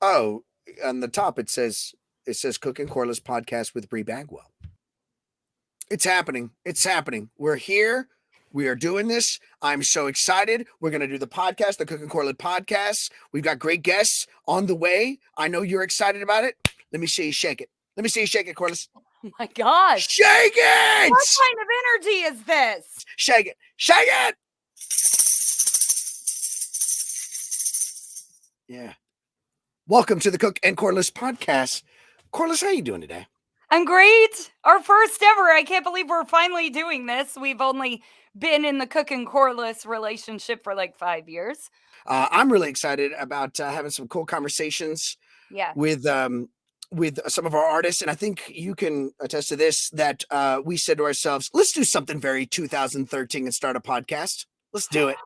Oh, on the top it says Cook and Corliss podcast with BRI Bagwell. It's happening. It's happening. We're here. We are doing this. I'm so excited. We're going to do the podcast, the Cook and Corliss podcast. We've got great guests on the way. I know you're excited about it. Let me see you shake it. Let me see you shake it, Corliss. Oh my gosh. Shake it! What kind of energy is this? Shake it. Shake it! Yeah. Welcome to the Cook and Corliss podcast. Corliss, how you doing today? I'm great. Our first ever. I can't believe we're finally doing this. We've only been in the Cook and Corliss relationship for like 5 years. I'm really excited about having some cool conversations with some of our artists. And I think you can attest to this, that we said to ourselves, let's do something very 2013 and start a podcast. Let's do it.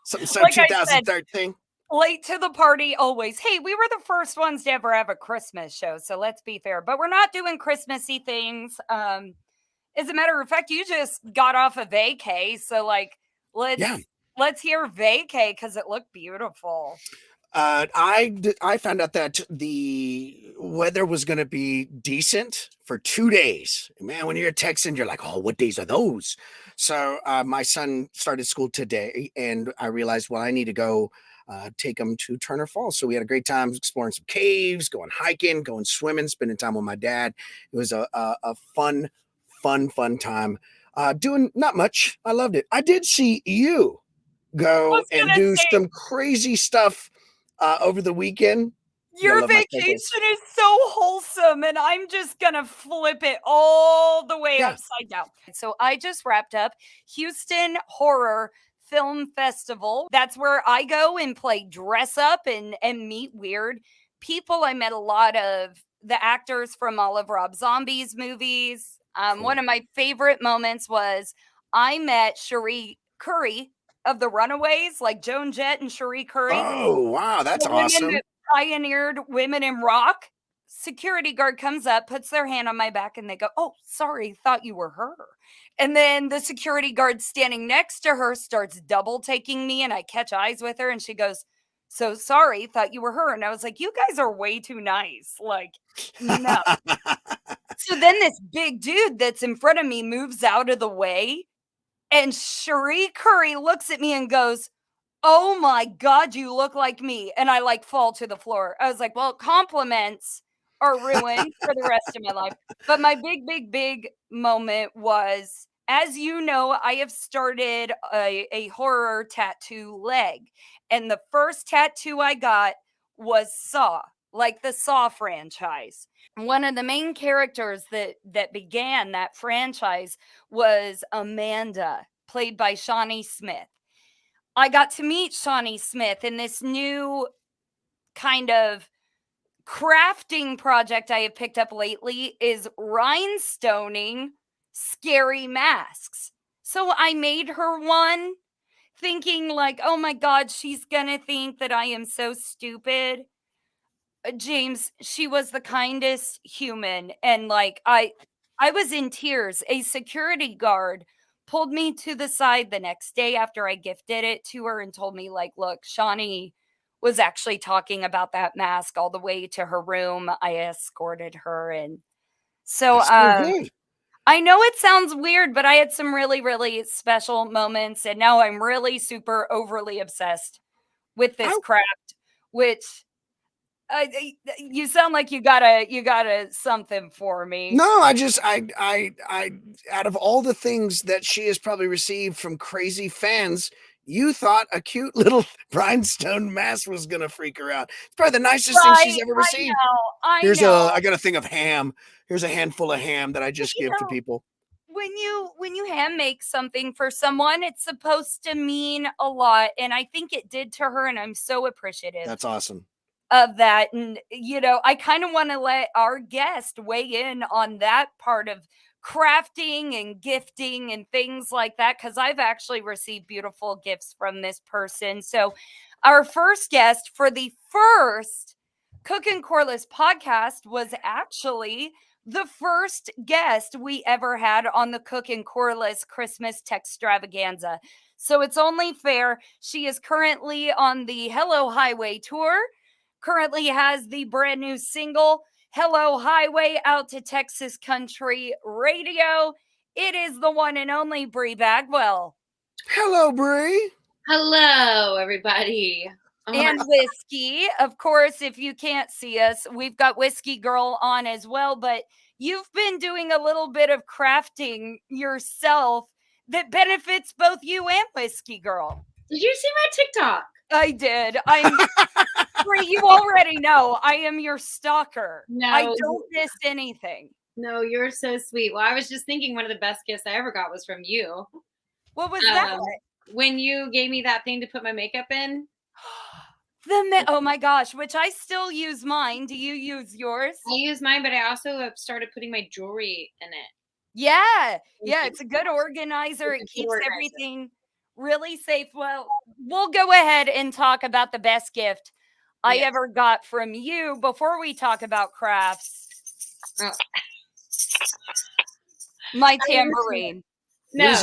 Something so like 2013. Late to the party always. Hey, we were the first ones to ever have a Christmas show, so let's be fair. But we're not doing Christmassy things. As a matter of fact, you just got off a vacay, so like let's hear vacay because it looked beautiful. I found out that the weather was going to be decent for 2 days. Man, when you're a Texan, you're like, oh, what days are those? So my son started school today, and I realized, well, I need to go take him to Turner Falls. So we had a great time exploring some caves, going hiking, going swimming, spending time with my dad. It was a fun time. Doing not much. I loved it. I did see you go and do some crazy stuff over the weekend. Your vacation is so wholesome, and I'm just gonna flip it all the way upside down. So I just wrapped up Houston Horror Film Festival. That's where I go and play dress up and meet weird people. I met a lot of the actors from all of Rob Zombie's movies. Cool. One of my favorite moments was I met Cherie Curry of the Runaways, like Joan Jett and Cherie Curry. Oh, wow, that's awesome. That pioneered women in rock. Security guard comes up, puts their hand on my back, and they go, oh, sorry, thought you were her. And then the security guard standing next to her starts double taking me, and I catch eyes with her, and she goes, so sorry, thought you were her. And I was like, you guys are way too nice. Like, no. So then this big dude that's in front of me moves out of the way, and Cherie Curry looks at me and goes, oh my God, you look like me. And I like fall to the floor. I was like, well, compliments are ruined for the rest of my life. But my big moment was, as you know, I have started a horror tattoo leg. And the first tattoo I got was Saw, like the Saw franchise. One of the main characters that began that franchise was Amanda, played by Shawnee Smith. I got to meet Shawnee Smith in this new kind of crafting project I have picked up lately is rhinestoning scary masks. So I made her one thinking like, oh my God, she's gonna think that I am so stupid. James, she was the kindest human. And like, I was in tears. A security guard pulled me to the side the next day after I gifted it to her and told me like, look, Shawnee was actually talking about that mask all the way to her room. I escorted her. And so, I know it sounds weird, but I had some really, really special moments. And now I'm really super overly obsessed with this craft, which you sound like you got a something for me. No, I out of all the things that she has probably received from crazy fans, you thought a cute little rhinestone mask was gonna freak her out. It's probably the nicest thing she's ever received. I know. I got a thing of ham. Here's a handful of ham that I just give to people. When you hand make something for someone, it's supposed to mean a lot, and I think it did to her, and I'm so appreciative. That's awesome. Of that. And I kind of want to let our guest weigh in on that part of crafting and gifting and things like that, because I've actually received beautiful gifts from this person. So our first guest for the first Cook and Corliss podcast was actually the first guest we ever had on the Cook and Corliss Christmas TEXtravaganza. So it's only fair. She is currently on the Hello Highway tour. currently has the brand new single, Hello Highway, out to Texas Country Radio. It is the one and only BRI BAGWELL. Hello, Bree. Hello, everybody. Oh and Whiskey. Of course, if you can't see us, we've got Whiskey Girl on as well, but you've been doing a little bit of crafting yourself that benefits both you and Whiskey Girl. Did you see my TikTok? I did. I'm Bree, you already know I am your stalker. No. I don't miss anything. No, you're so sweet. Well, I was just thinking one of the best gifts I ever got was from you. What was that? When you gave me that thing to put my makeup in. Oh my gosh, which I still use mine. Do you use yours? I use mine, but I also have started putting my jewelry in it. Yeah. Yeah, it's a good organizer. It keeps everything really safe. Well, we'll go ahead and talk about the best gift I ever got from you before we talk about crafts. Oh. My tambourine. No,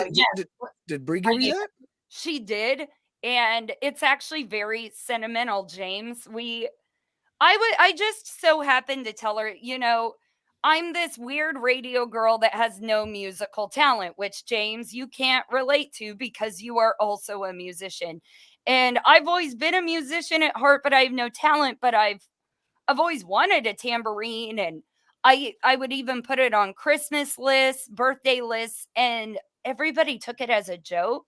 did Bree give you that? She did, and it's actually very sentimental, James. I just so happened to tell her, you know, I'm this weird radio girl that has no musical talent, which, James, you can't relate to because you are also a musician. And I've always been a musician at heart, but I have no talent. But I've always wanted a tambourine, and I would even put it on Christmas lists, birthday lists, and everybody took it as a joke.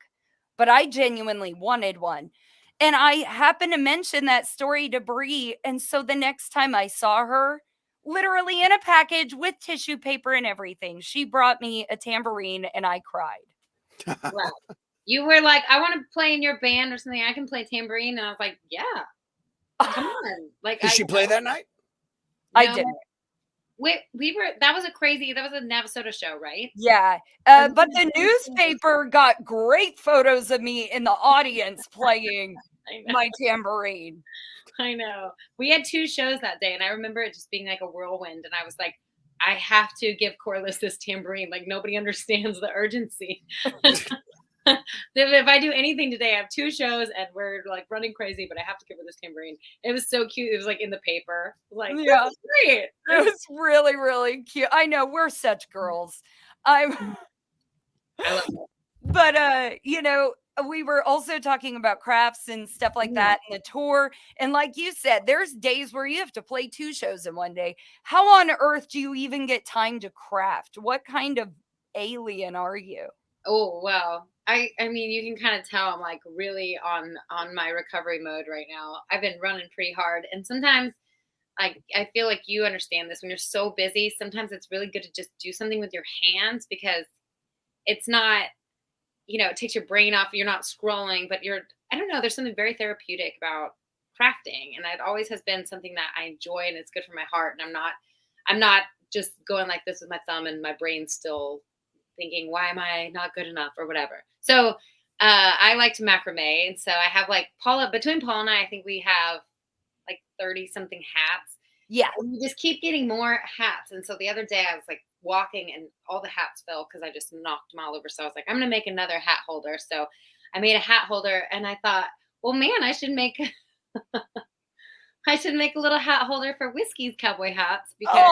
But I genuinely wanted one. And I happened to mention that story to Bree. And so the next time I saw her, literally in a package with tissue paper and everything, she brought me a tambourine and I cried. Wow. You were like, I want to play in your band or something. I can play tambourine. And I was like, yeah, come on. Like, Did she play that night? No, I didn't. That was a Navasota show, right? Yeah. But the newspaper got great photos of me in the audience playing my tambourine. I know. We had 2 shows that day, and I remember it just being like a whirlwind. And I was like, I have to give Corliss this tambourine. Like, nobody understands the urgency. If I do anything today, I have 2 shows and we're like running crazy, but I have to give her this tambourine. It was so cute. It was like in the paper. Like, yeah, great. It was really, really cute. I know, we're such girls. I love it. But you know, we were also talking about crafts and stuff like that and the tour. And like you said, there's days where you have to play 2 shows in one day. How on earth do you even get time to craft? What kind of alien are you? Oh, well, I mean, you can kind of tell I'm like really on my recovery mode right now. I've been running pretty hard. And sometimes I feel like you understand this when you're so busy. Sometimes it's really good to just do something with your hands because it's not, you know, it takes your brain off. You're not scrolling, but I don't know, there's something very therapeutic about crafting. And it always has been something that I enjoy and it's good for my heart. And I'm not just going like this with my thumb and my brain's still thinking, why am I not good enough or whatever. So I like to macrame. And so I have like between Paul and I think we have like 30 something hats. Yeah. And we just keep getting more hats. And so the other day I was like walking and all the hats fell because I just knocked them all over. So I was like, I'm going to make another hat holder. So I made a hat holder and I thought, well, man, I should make a little hat holder for Whiskey's cowboy hats because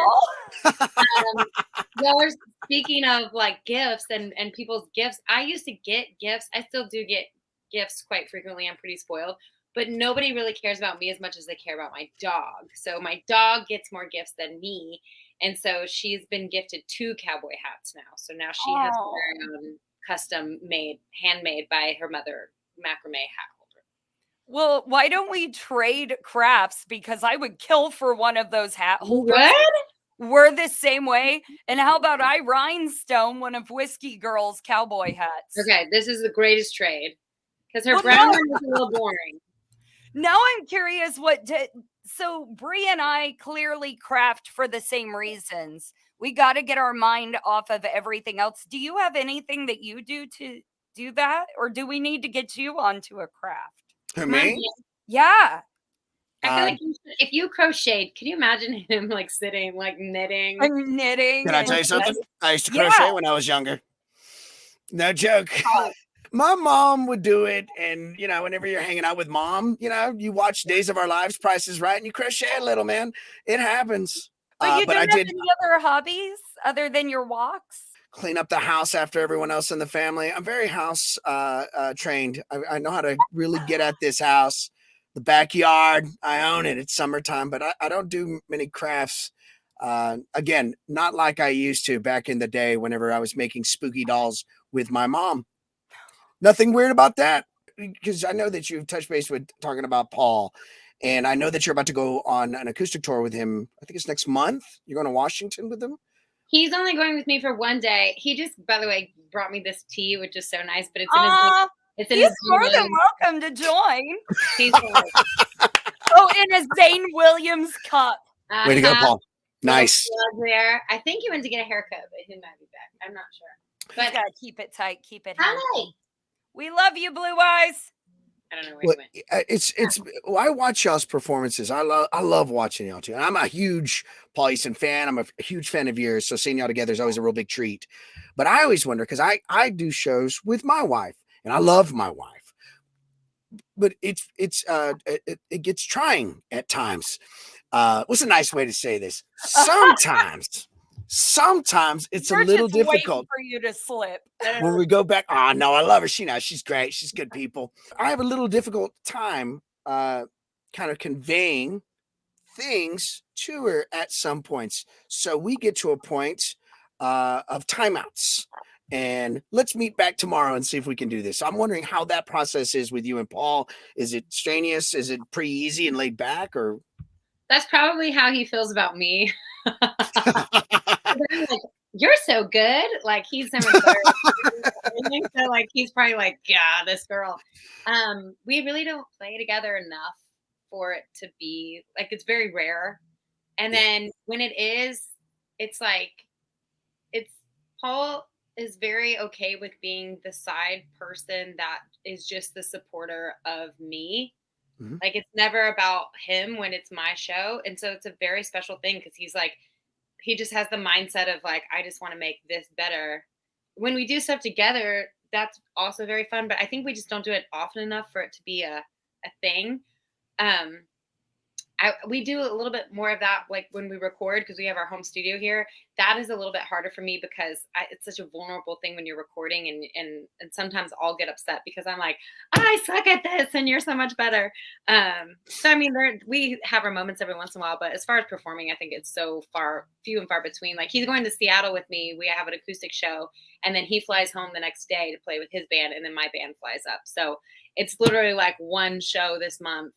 y'all are speaking of like gifts and people's gifts. I used to get gifts. I still do get gifts quite frequently. I'm pretty spoiled, but nobody really cares about me as much as they care about my dog. So my dog gets more gifts than me. And so she's been gifted 2 cowboy hats now. So now she has her own custom made, handmade by her mother macrame hat holder. Well, why don't we trade crafts? Because I would kill for one of those hat holders. What? We're the same way. And how about I rhinestone one of Whiskey Girl's cowboy hats? Okay, this is the greatest trade. Because her brown one is a little boring. Now I'm curious so Bree and I clearly craft for the same reasons. We got to get our mind off of everything else. Do you have anything that you do to do that? Or do we need to get you onto a craft? Who, me? Yeah. I feel like if you crocheted, can you imagine him like sitting, like knitting? I'm knitting. Can I tell you something? I used to crochet when I was younger. No joke. My mom would do it, and whenever you're hanging out with mom, you watch Days of Our Lives, Price is Right, and you crochet a little, man. It happens. But you But I don't have did any other hobbies other than your walks? clean up the house after everyone else in the family. I'm very house trained. I know how to really get at this house. The backyard, I own it. It's summertime, but I don't do many crafts. Again, not like I used to back in the day whenever I was making spooky dolls with my mom. Nothing weird about that, because I know that you've touched base with talking about Paul, and I know that you're about to go on an acoustic tour with him. I think it's next month. You're going to Washington with him. He's only going with me for one day. He just, by the way, brought me this tea, which is so nice, but it's in He's his more than welcome to join. He's in a Zane Williams cup. Way to go, Paul. Nice. There. I think he went to get a haircut, but he might be back. I'm not sure. But gotta keep it tight, keep it hi. handy. We love you, Blue Eyes. I don't know where he went. I watch y'all's performances. I love watching y'all too. And I'm a huge Paul Easton fan. I'm a huge fan of yours. So seeing y'all together is always a real big treat. But I always wonder, because I do shows with my wife, and I love my wife. But it gets trying at times. What's a nice way to say this? Sometimes it's You're a little just difficult for you to slip when we go back. Oh no, I love her. She's great. She's good people. I have a little difficult time kind of conveying things to her at some points. So we get to a point of timeouts, and let's meet back tomorrow and see if we can do this. So I'm wondering how that process is with you and Paul. Is it strenuous? Is it pretty easy and laid back, or? That's probably how he feels about me. Like, you're so good. Like, he's so much better. So like, he's probably like, yeah, this girl. We really don't play together enough for it to be like, it's very rare. And then when it is, it's like, Paul is very okay with being the side person that is just the supporter of me. Mm-hmm. Like, it's never about him when it's my show. And so it's a very special thing, because he's like, he just has the mindset of like, I just want to make this better. When we do stuff together, that's also very fun, but I think we just don't do it often enough for it to be a thing. We do a little bit more of that, like when we record, because we have our home studio here. That is a little bit harder for me, because it's such a vulnerable thing when you're recording, and sometimes I'll get upset because I'm like, I suck at this and you're so much better. So I mean, we have our moments every once in a while, but as far as performing, I think it's so few and far between. Like, he's going to Seattle with me. We have an acoustic show, and then he flies home the next day to play with his band, and then my band flies up. So it's literally like one show this month.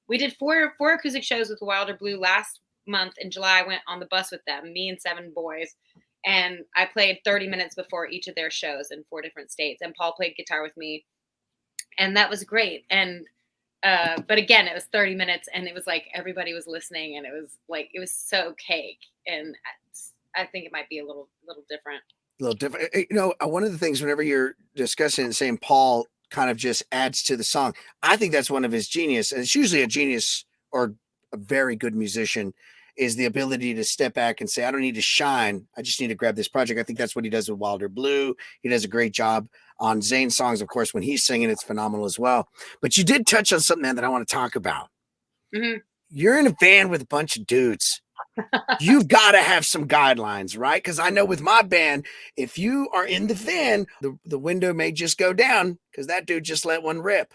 We did four acoustic shows with Wilder Blue last month in July. I went on the bus with them, me and 7 boys, and I played 30 minutes before each of their shows in 4 different states. And Paul played guitar with me, and that was great. And but again, it was 30 minutes, and it was like everybody was listening, and it was so cake. And I think it might be a little different. A little different. One of the things whenever you're discussing and saying Paul kind of just adds to the song, I think that's one of his genius, and it's usually a genius or a very good musician, is the ability to step back and say, I don't need to shine, I just need to grab this project. I think that's what he does with Wilder Blue. He does a great job on Zane's songs. Of course, when he's singing, it's phenomenal as well. But you did touch on something that I want to talk about. Mm-hmm. You're in a band with a bunch of dudes. You've got to have some guidelines, right? Because I know with my band, if you are in the van, the window may just go down because that dude just let one rip.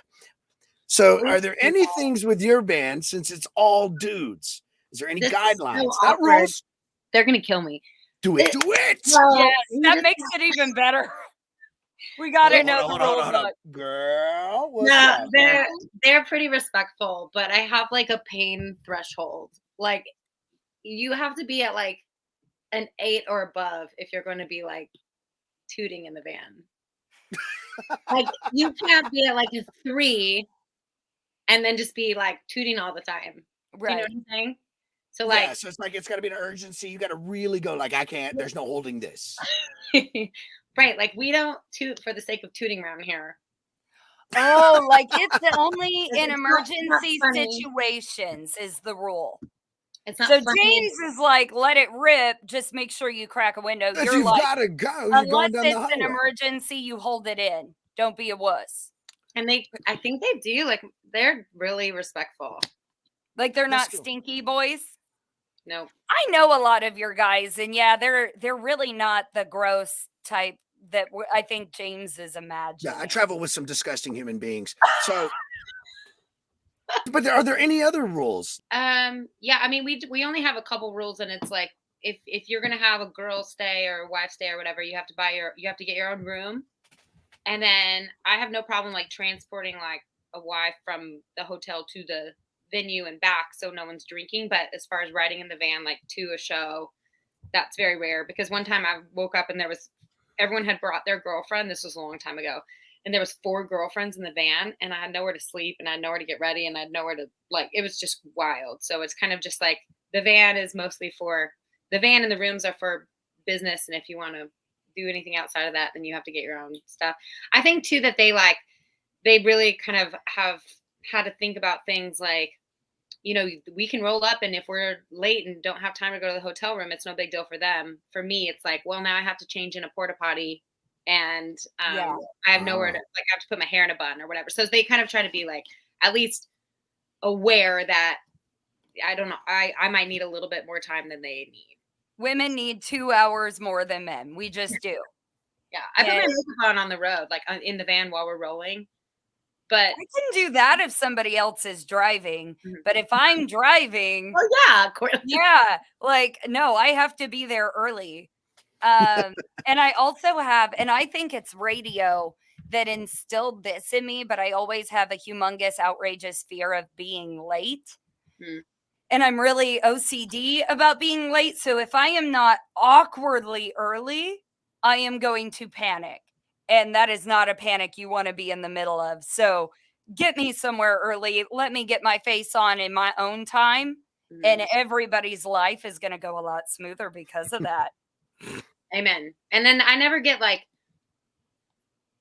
So are there any things with your band, since it's all dudes? Is there any guidelines? Not rules. They're going to kill me. Do it. Well, yes, that makes it even better. We got to know the rules. Girl, no, they're pretty respectful, but I have like a pain threshold. Like, you have to be at like an 8 or above if you're going to be like tooting in the van. Like, you can't be at like a 3 and then just be like tooting all the time. Right. You know what I'm saying? So like, so it's like, it's got to be an urgency. You got to really go like, I can't, there's no holding this. Right. Like, we don't toot for the sake of tooting around here. Oh, like it's only in emergency situations is the rule. It's not So funny. James is like, let it rip. Just make sure you crack a window. If You're you've like, got to go, you're unless going down the it's an hallway. emergency, you hold it in. Don't be a wuss. And I think they do. Like, they're really respectful. Like they're That's not cool. stinky boys. No. I know a lot of your guys, and yeah, they're really not the gross type that I think James is imagining. Yeah, I travel with some disgusting human beings. So, but are there any other rules? Yeah, I mean, we only have a couple rules, and it's like, if you're gonna have a girl stay or wife stay or whatever, you have to get your own room. And then I have no problem like transporting like a wife from the hotel to the venue and back so no one's drinking. But as far as riding in the van like to a show, that's very rare, because one time I woke up and everyone had brought their girlfriend. This was a long time ago. And there was 4 girlfriends in the van, and I had nowhere to sleep, and I had nowhere to get ready, and I had nowhere to, like, it was just wild. So it's kind of just like the van and the rooms are for business. And if you want to do anything outside of that, then you have to get your own stuff. I think too that they really kind of have had to think about things like, we can roll up, and if we're late and don't have time to go to the hotel room, it's no big deal for them. For me, it's like, well, now I have to change in a porta potty, and Yeah. I have nowhere to, like, I have to put my hair in a bun or whatever. So they kind of try to be like at least aware that, I don't know, I might need a little bit more time than they need. Women need 2 hours more than men. We just do. Yeah, I put my makeup on the road, like in the van while we're rolling. But I can do that if somebody else is driving. But if I'm driving, oh yeah, Corliss. yeah, like no, I have to be there early. And I also have, and I think it's radio that instilled this in me, but I always have a humongous, outrageous fear of being late. And I'm really OCD about being late. So if I am not awkwardly early, I am going to panic. And that is not a panic you want to be in the middle of. So get me somewhere early. Let me get my face on in my own time. And everybody's life is going to go a lot smoother because of that. Amen. And then I never get like,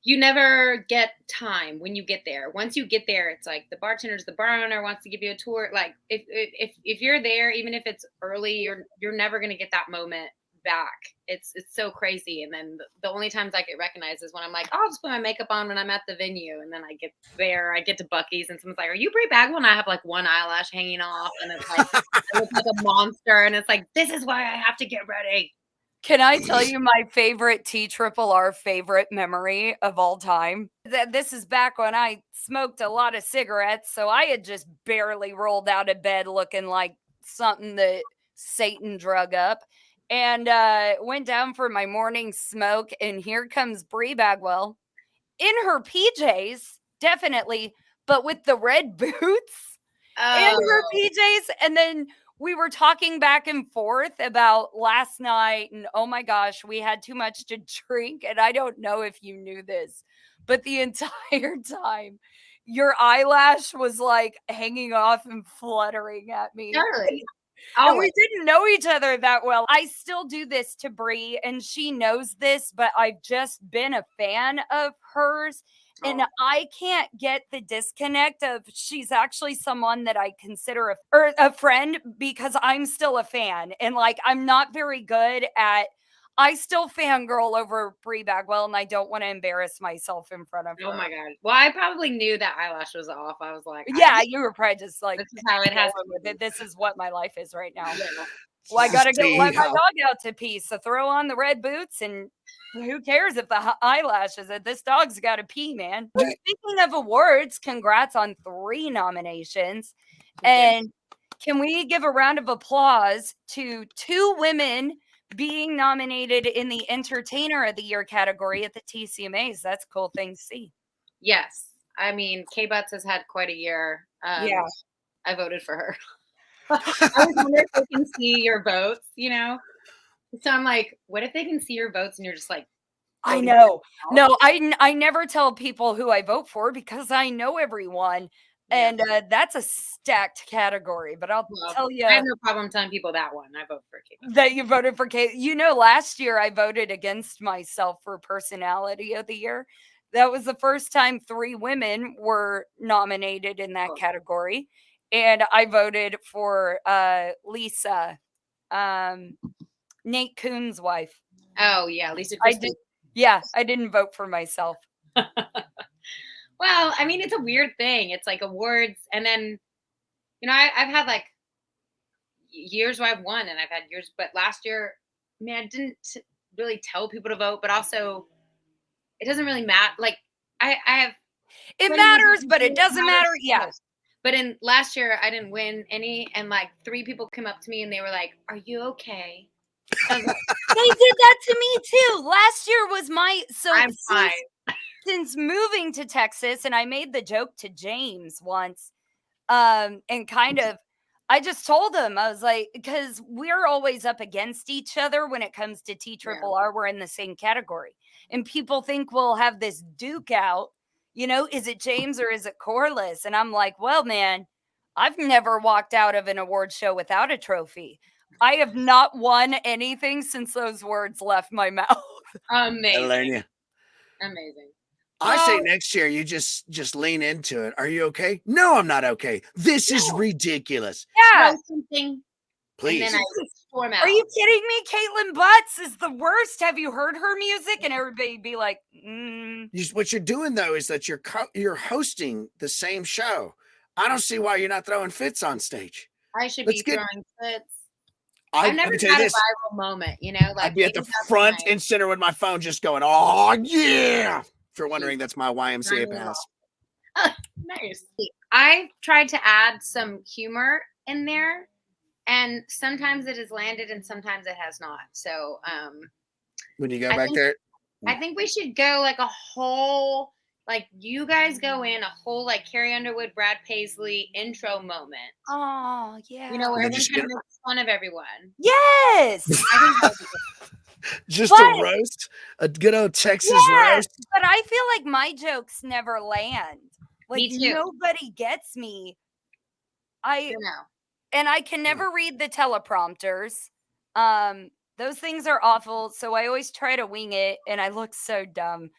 you never get time when you get there. Once you get there, it's like the bar owner wants to give you a tour. Like if you're there, even if it's early, you're never going to get that moment back. It's so crazy. And then the only times I get recognized is when I'm like, oh, I'll just put my makeup on when I'm at the venue. And then I get there, I get to Buc-ee's, and someone's like, are you BRI BAGWELL? And I have like one eyelash hanging off, and it's like, I look like a monster. And it's like, this is why I have to get ready. Can I tell you my favorite TRRR favorite memory of all time? This is back when I smoked a lot of cigarettes, so I had just barely rolled out of bed looking like something that Satan drug up, and went down for my morning smoke, and here comes BRI BAGWELL in her PJs, definitely, but with the red boots and her PJs, and then we were talking back and forth about last night, and oh my gosh, we had too much to drink. And I don't know if you knew this, but the entire time your eyelash was like hanging off and fluttering at me. Totally. And we didn't know each other that well. I still do this to Bree, and she knows this, but I've just been a fan of hers. And I can't get the disconnect of she's actually someone that I consider a friend, because I'm still a fan. And like, I'm not very good at, I still fangirl over BRI BAGWELL, and I don't want to embarrass myself in front of her. Oh my God. Well, I probably knew that eyelash was off. I was like, yeah, you were probably just like, this is how it has to with it. This is what my life is right now. Yeah. Well, I got to go See let my how- dog out to pee. So throw on the red boots, and who cares if the eyelashes? This dog's got to pee, man. Speaking of awards, congrats on 3 nominations. And can we give a round of applause to 2 women being nominated in the Entertainer of the Year category at the TCMAs? That's a cool thing to see. Yes. I mean, K Butts has had quite a year. Yeah. I voted for her. I was wondering if they can see your votes, So I'm like, what if they can see your votes and you're just like, I know. No, I never tell people who I vote for, because I know everyone. Yeah. And that's a stacked category. But I'll tell you, I have no problem telling people that one. I vote for K. that you voted for K. Last year I voted against myself for Personality of the Year. That was the first time 3 women were nominated in that category. and I voted for Lisa, Nate Coon's wife. Oh yeah, Lisa I Christie. did. Yeah, I didn't vote for myself. Well, I mean, it's a weird thing. It's like awards, and then I've had like years where I've won, and I've had years, but last year, I mean, I didn't really tell people to vote, but also it doesn't really matter. Like I have. It 20 years matters, of but it doing doesn't matter. matters Yeah. most. But in last year, I didn't win any, and like 3 people came up to me and they were like, "Are you okay?" I was like, They did that to me too. Last year was I'm fine. Since moving to Texas, and I made the joke to James once, and kind of, I just told him, I was like, because we're always up against each other when it comes to TRRR, we're in the same category, and people think we'll have this duke out. Is it James or is it Corliss? And I'm like, well, man, I've never walked out of an award show without a trophy. I have not won anything since those words left my mouth. Amazing. Amazing. I say next year you just lean into it. Are you okay? No, I'm not okay. This is ridiculous. Yeah. Something. Please. And then I storm out. Are you kidding me? Caitlin Butts is the worst. Have you heard her music? And everybody be like, What you're doing though is that you're hosting the same show. I don't see why you're not throwing fits on stage. I should be throwing fits. I've never had a viral moment, like I'd be at the front and center with my phone just going, oh yeah. If you're wondering, that's my YMCA pass. Nice. I've tried to add some humor in there, and sometimes it has landed and sometimes it has not. So when you go back there, I think we should go like a whole, like you guys go in a whole like Carrie Underwood, Brad Paisley intro moment. Oh yeah. Where everyone kind of makes fun of everyone. Yes. Just a roast, a good old Texas roast. But I feel like my jokes never land. Like me too. Nobody gets me. I can never read the teleprompters. Those things are awful. So I always try to wing it, and I look so dumb.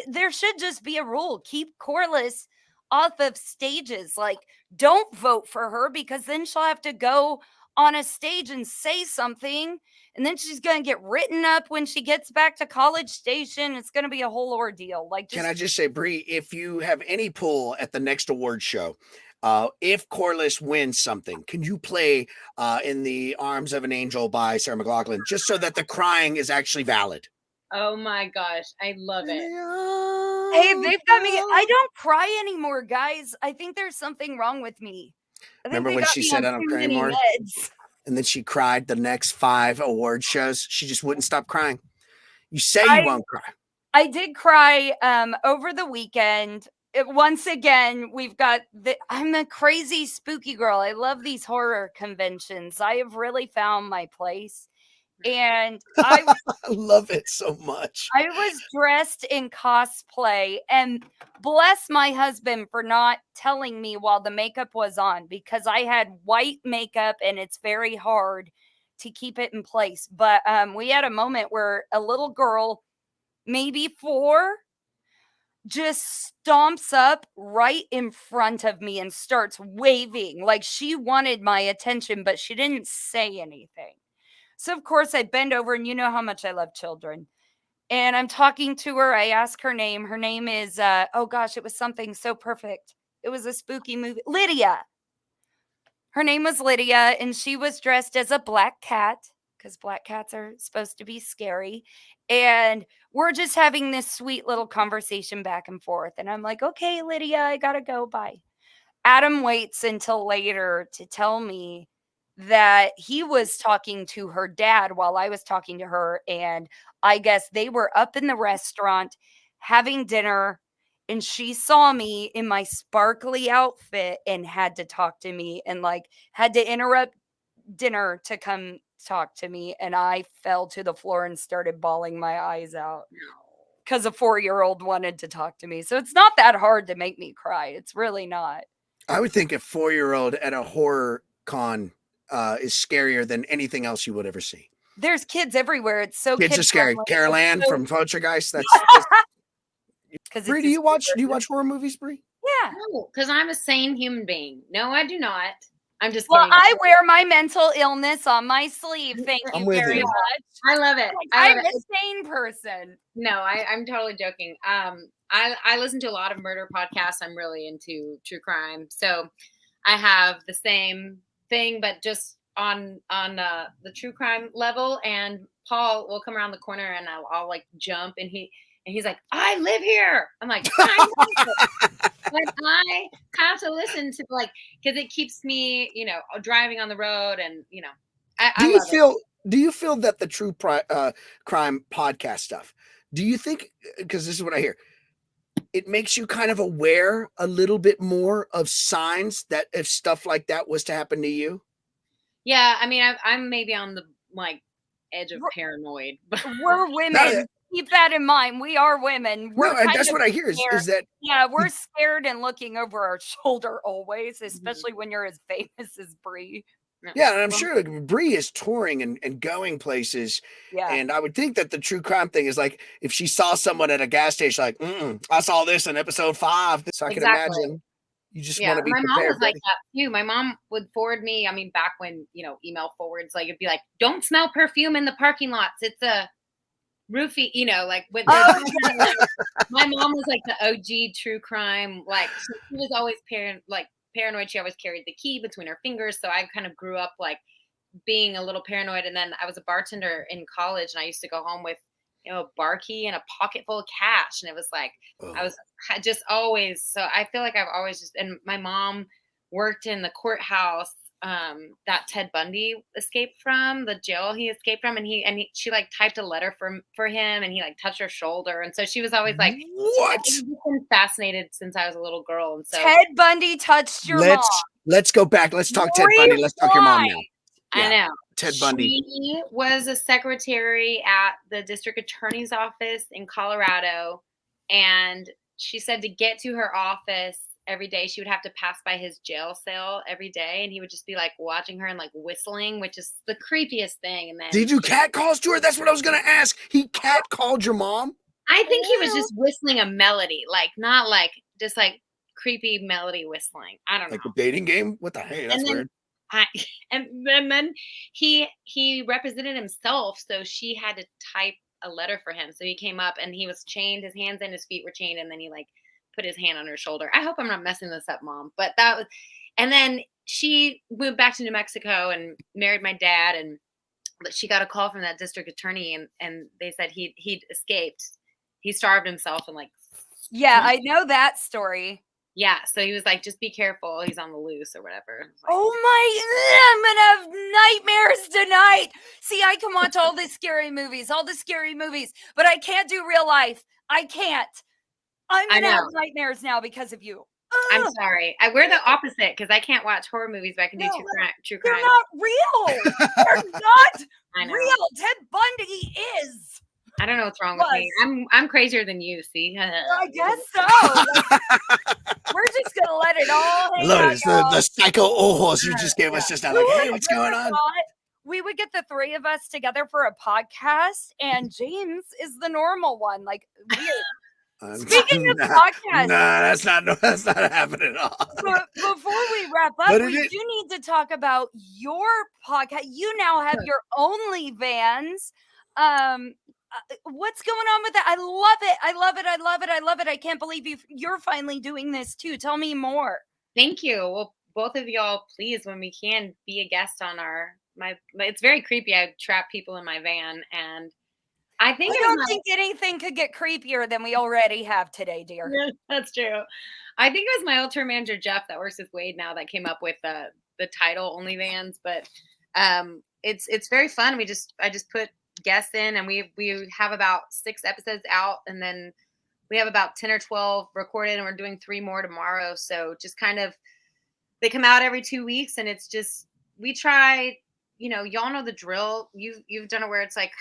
There should just be a rule. Keep Corliss off of stages. Like, don't vote for her, because then she'll have to go on a stage and say something, and then she's going to get written up when she gets back to College Station. It's going to be a whole ordeal. Like, can I just say, Bree, if you have any pull at the next award show, if Corliss wins something, can you play In the Arms of an Angel by Sarah McLachlan, just so that the crying is actually valid? Oh my gosh, I love it. Hey, they've got me. I don't cry anymore, guys. I think there's something wrong with me. Remember when she said I don't cry anymore? And then she cried the next 5 award shows. She just wouldn't stop crying. You say you won't cry. I did cry over the weekend. Once again, I'm a crazy spooky girl. I love these horror conventions. I have really found my place. And I love it so much. I was dressed in cosplay, and bless my husband for not telling me while the makeup was on, because I had white makeup and it's very hard to keep it in place. But we had a moment where a little girl, maybe 4, just stomps up right in front of me and starts waving like she wanted my attention, but she didn't say anything. So, of course, I bend over, and you know how much I love children. And I'm talking to her. I ask her name. Her name is, oh gosh, it was something so perfect. It was a spooky movie. Lydia. Her name was Lydia, and she was dressed as a black cat, because black cats are supposed to be scary. And we're just having this sweet little conversation back and forth. And I'm like, okay, Lydia, I got to go. Bye. Adam waits until later to tell me that he was talking to her dad while I was talking to her. And I guess they were up in the restaurant having dinner, and she saw me in my sparkly outfit and had to talk to me, and like had to interrupt dinner to come talk to me. And I fell to the floor and started bawling my eyes out because a 4-year-old wanted to talk to me. So it's not that hard to make me cry. It's really not. I would think a 4-year-old at a horror con is scarier than anything else you would ever see. There's kids everywhere. It's so kids are scary. Carol Ann from Poltergeist. That's Bree, do you watch horror movies, Bree? Yeah. No, because I'm a sane human being. No, I do not. I'm just Well, kidding. I wear my mental illness on my sleeve. Thank I'm you with very you. much. I love it. Like, I I'm love a it. sane person. No, I'm totally joking. I listen to a lot of murder podcasts. I'm really into true crime. So I have the same thing, but just on the true crime level. And Paul will come around the corner, and I'll like jump, and he's like, "I live here." I'm like, "I know." But I have to listen to because it keeps me, driving on the road, and I love it. Do you feel that the true crime podcast stuff, do you think, because this is what I hear, it makes you kind of aware a little bit more of signs that if stuff like that was to happen to you? Yeah, I mean, I'm maybe on the edge of paranoid, but We're women. Keep that in mind. We are women. We're No, kind that's of what I hear scared. is that Yeah, we're scared and looking over our shoulder always, especially when you're as famous as Brie. yeah, and I'm Well, sure like, Bree is touring and going places. Yeah. And I would think that the true crime thing is like if she saw someone at a gas station, like, I saw this in episode 5. So I can exactly. imagine you just Yeah, want to be my mom prepared. was like that too. My mom would forward me. I mean, back when email forwards, like it'd be like, "Don't smell perfume in the parking lots. It's a roofie." Like with my mom was like the OG true crime. Like she was always paranoid. She always carried the key between her fingers. So I kind of grew up like being a little paranoid. And then I was a bartender in college, and I used to go home with a bar key and a pocket full of cash, and it was like I just always. So I feel like I've always just. And my mom worked in the courthouse that Ted Bundy escaped from, the jail he escaped from, and she like typed a letter for him, and he like touched her shoulder, and so she was always like, What? I've been fascinated since I was a little girl, and so Ted Bundy touched your mom. Let's go back. Let's talk Ted Bundy. Let's talk your mom now. I know. Ted Bundy. She was a secretary at the district attorney's office in Colorado. And she said to get to her office every day, she would have to pass by his jail cell every day. And he would just be like watching her and like whistling, which is the creepiest thing. And then Did you cat call Stuart? That's what I was going to ask. He cat called your mom? I think he was just whistling a melody, like not like just like creepy melody whistling. I don't know. Like a dating game? What the heck? That's weird. And then he represented himself, so she had to type a letter for him. So he came up, and he was chained, his hands and his feet were chained, and then he like put his hand on her shoulder. I hope I'm not messing this up, Mom. But that was, and then she moved back to New Mexico and married my dad, and she got a call from that district attorney, and they said he'd escaped. He starved himself and like. Yeah, I know that story. Yeah, so he was like, just be careful. He's on the loose or whatever. Like, I'm going to have nightmares tonight. See, I can watch all the scary movies, but I can't do real life. I can't. I'm going to have nightmares now because of you. I'm sorry. We're the opposite because I can't watch horror movies, but I can do true crime. They're not real. They're not real. Ted Bundy is. I don't know what's wrong with me. I'm crazier than you, see? I guess so. We're just going to let it all hang out, the psycho horse you just gave us just now. Like, hey, what's going on? We would get the three of us together for a podcast, and James is the normal one. Like, weird. Speaking of podcasts, that's not happening at all. But before we wrap up, we do need to talk about your podcast. You now have your OnlyFans. What's going on with that? I love it. I can't believe you're finally doing this too. Tell me more. Thank you. Well, both of y'all, please, when we can, be a guest on it's very creepy. I trap people in my van, and I don't think anything could get creepier than we already have today, dear. Yeah, that's true. I think it was my old tour manager, Jeff, that works with Wade now, that came up with the title OnlyFans, but it's very fun. I just put guests in, and we have about 6 episodes out, and then we have about 10 or 12 recorded, and we're doing 3 more tomorrow. So just kind of, they come out every 2 weeks, and it's just, we try, y'all know the drill. You've done it where it's like,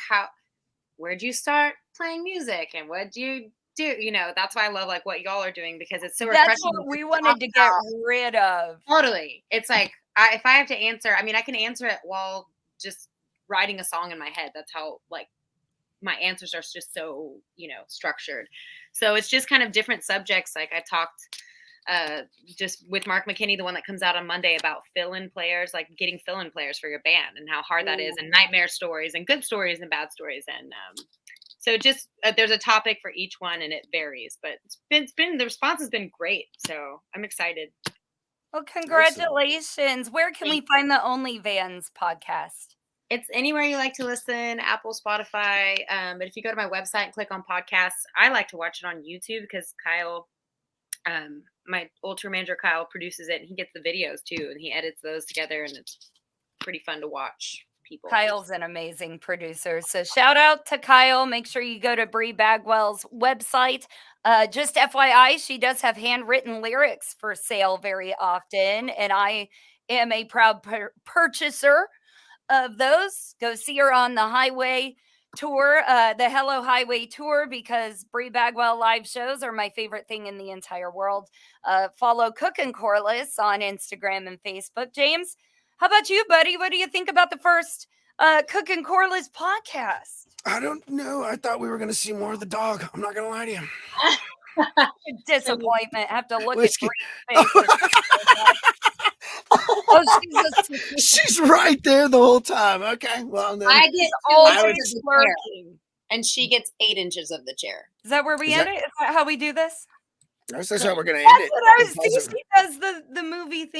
where'd you start playing music, and what'd you do? That's why I love like what y'all are doing, because it's so refreshing. That's what we wanted to get rid of. Totally. It's like, if I have to answer, I mean, I can answer it while just writing a song in my head. That's how like my answers are just so, structured. So it's just kind of different subjects. Like I talked just with Mark McKinney, the one that comes out on Monday about fill-in players, like getting fill-in players for your band and how hard that is, and nightmare stories and good stories and bad stories. And so just there's a topic for each one, and it varies. But it's been the response has been great, so I'm excited. Well, congratulations. Where can we find the OnlyVans podcast? It's anywhere you like to listen, Apple, Spotify. But if you go to my website and click on podcasts, I like to watch it on YouTube because Kyle, my old tour manager Kyle, produces it, and he gets the videos too, and he edits those together, and it's pretty fun to watch people. Kyle's an amazing producer. So shout out to Kyle. Make sure you go to BRI BAGWELL's website. Just FYI, she does have handwritten lyrics for sale very often, and I am a proud purchaser of those. Go see her on the Highway tour, the Hello Highway tour, because BRI BAGWELL live shows are my favorite thing in the entire world. Follow Cook and Corliss on Instagram and Facebook. James, how about you, buddy? What do you think about the first Cook and Corliss podcast? I don't know. I thought we were going to see more of the dog. I'm not going to lie to you. Disappointment. Have to look Whiskey. at Bri's face. Oh, she's right there the whole time. Okay, well then I get always working, and she gets 8 inches of the chair. Is that where we end it? Is that how we do this? that's how we're going to end That's it. what I was thinking. She does the movie thing.